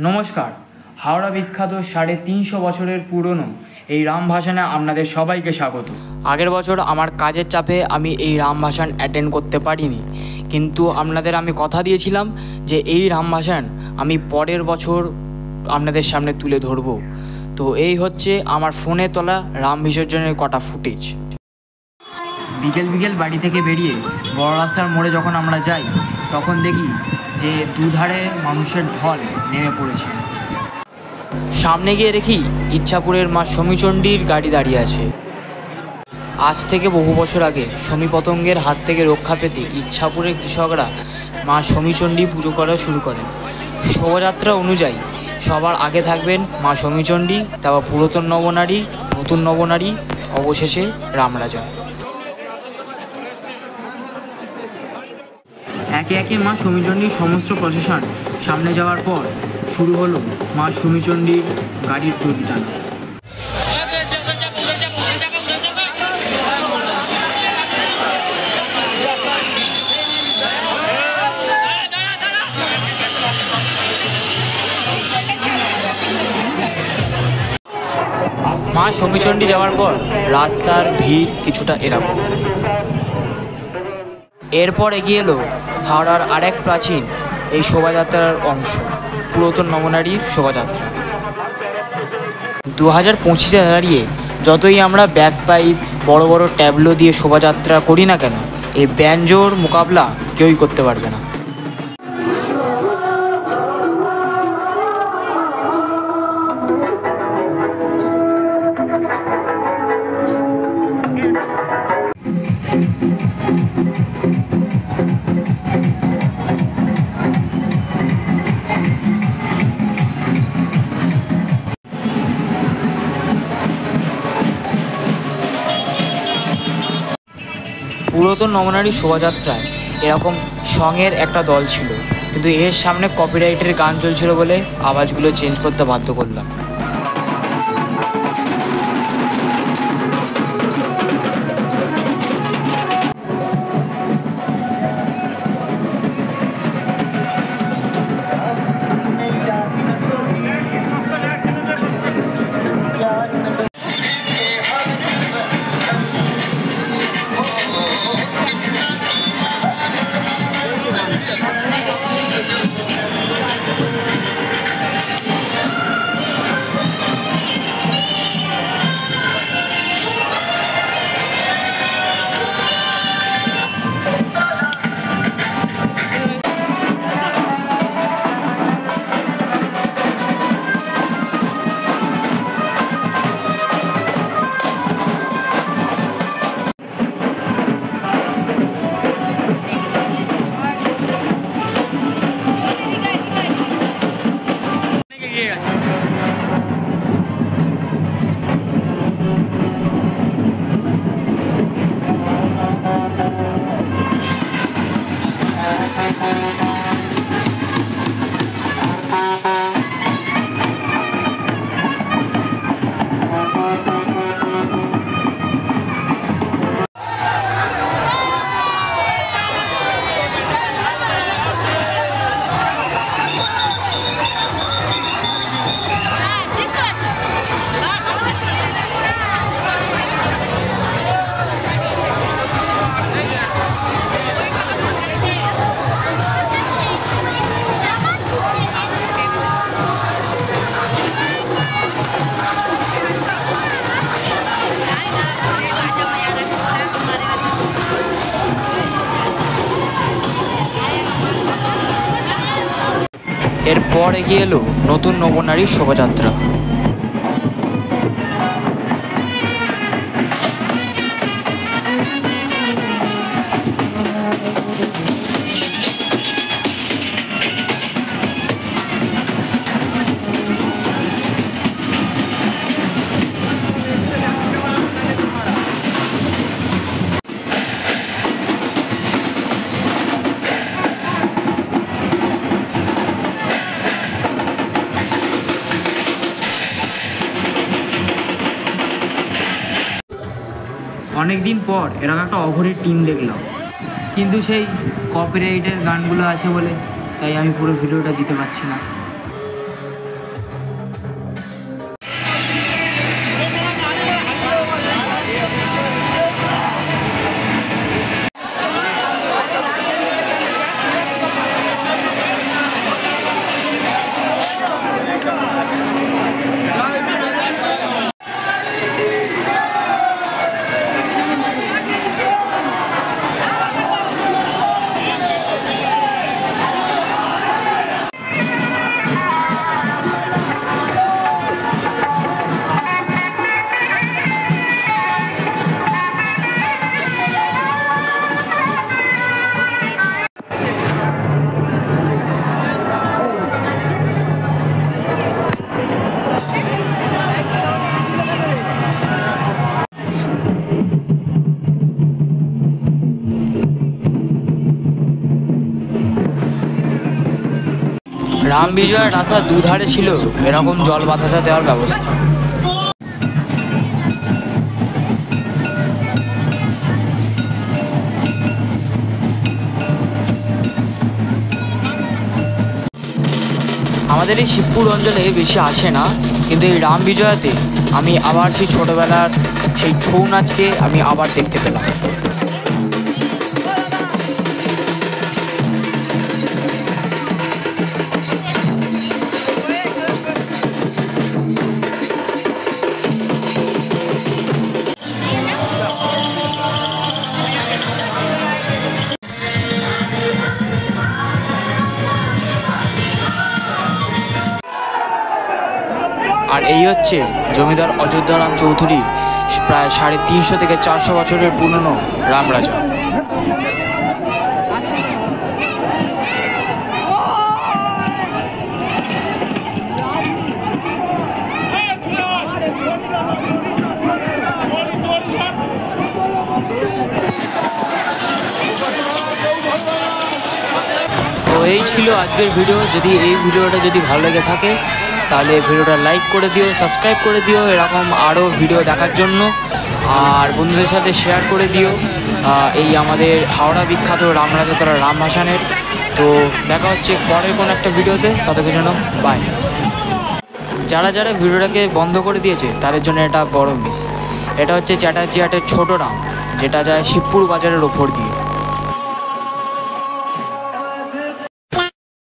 নমস্কার। হাওড়া বিখ্যাত 350 বছরের পুরনো এই রামভাসানে আপনাদের সবাইকে স্বাগত। আগের বছর আমার কাজের চাপে আমি এই রামভাসান অ্যাটেন্ড করতে পারিনি, কিন্তু আপনাদের আমি কথা দিয়েছিলাম যে এই রামভাসান আমি পরের বছর আপনাদের সামনে তুলে ধরব। তো এই হচ্ছে আমার ফোনে তোলা রাম বিসর্জনের কটা ফুটেজ। বিকেল বিকেল বাড়ি থেকে বেরিয়ে বড় রাস্তার মোড়ে যখন আমরা যাই, তখন দেখি যে দুধারে মানুষের ঢল নেমে পড়েছে। সামনে গিয়ে দেখি ইচ্ছাপুরের মা শমীচণ্ডীর গাড়ি দাঁড়িয়ে আছে। আজ থেকে বহু বছর আগে শমী পতঙ্গের হাত থেকে রক্ষা পেতে ইচ্ছাপুরের কৃষকরা মা শমীচণ্ডী পুজো করা শুরু করেন। শোভাযাত্রা অনুযায়ী সবার আগে থাকবেন মা শমীচণ্ডী, তারপর পুরাতন নবনারী, নতুন নবনারী, অবশেষে রামরাজা। একে একে মা শমীচণ্ডীর সমস্ত প্রসেশন সামনে যাওয়ার পর শুরু হলো মা শমীচণ্ডীর গাড়ির দড়ি টানা। মা শমীচণ্ডী যাওয়ার পর রাস্তার ভিড় কিছুটা এরকম। এরপর এগিয়ে এলো হাওড়ার আরেক প্রাচীন এই শোভাযাত্রার অংশ, পুরাতন নবনারীর শোভাযাত্রা। 2025-এ দাঁড়িয়ে যতই আমরা ব্যাক পাইপ, বড় বড় ট্যাবলো দিয়ে শোভাযাত্রা করি না কেন, এই ব্যাঞ্জোর মোকাবলা কেউই করতে পারবে না। পুরাতন নবনারী শোভাযাত্রায় এরকম সঙের একটা দল ছিল, কিন্তু এর সামনে কপিরাইটের গান চলছিল বলে আওয়াজগুলো চেঞ্জ করতে বাধ্য করলাম। এরপর এগিয়ে এলো নতুন নবনারীর শোভাযাত্রা। অনেক দিন পর এরকম একটা অঘোরের টিম দেখলাম, কিন্তু সেই কপিরাইটের গানগুলো আছে বলে তাই আমি পুরো ভিডিওটা দিতে পারছি না। রাম বিজয়ের রাস্তার দুধারে ছিল এরকম জল বাতাসা দেওয়ার ব্যবস্থা। আমাদের এই শিবপুর অঞ্চলে বেশি আসে না, কিন্তু এই রাম বিজয়াতে আমি আবার সেই ছোটোবেলার সেই ছৌ নাচকে আমি আবার দেখতে পেলাম। আর এই হচ্ছে জমিদার অযোধ্যারাম চৌধুরীর প্রায় 350 থেকে 400 বছরের পুরনো রামরাজা। তো এই ছিল আজকের ভিডিও। যদি এই ভিডিওটা যদি ভালো লেগে থাকে তাহলে ভিডিওটা লাইক করে দিও, সাবস্ক্রাইব করে দিও এরকম আরও ভিডিও দেখার জন্য, আর বন্ধুদের সাথে শেয়ার করে দিও এই আমাদের হাওড়া বিখ্যাত রামরাজাতলা রাম ভাসানের। তো দেখা হচ্ছে পরের কোনো একটা ভিডিওতে, ততক্ষণের জন্য বাই। যারা যারা ভিডিওটাকে বন্ধ করে দিয়েছে তাদের জন্য এটা বড় মিস। এটা হচ্ছে চ্যাটার্জি হাটের ছোটো রাম, যেটা যায় শিবপুর বাজারের ওপর দিয়ে।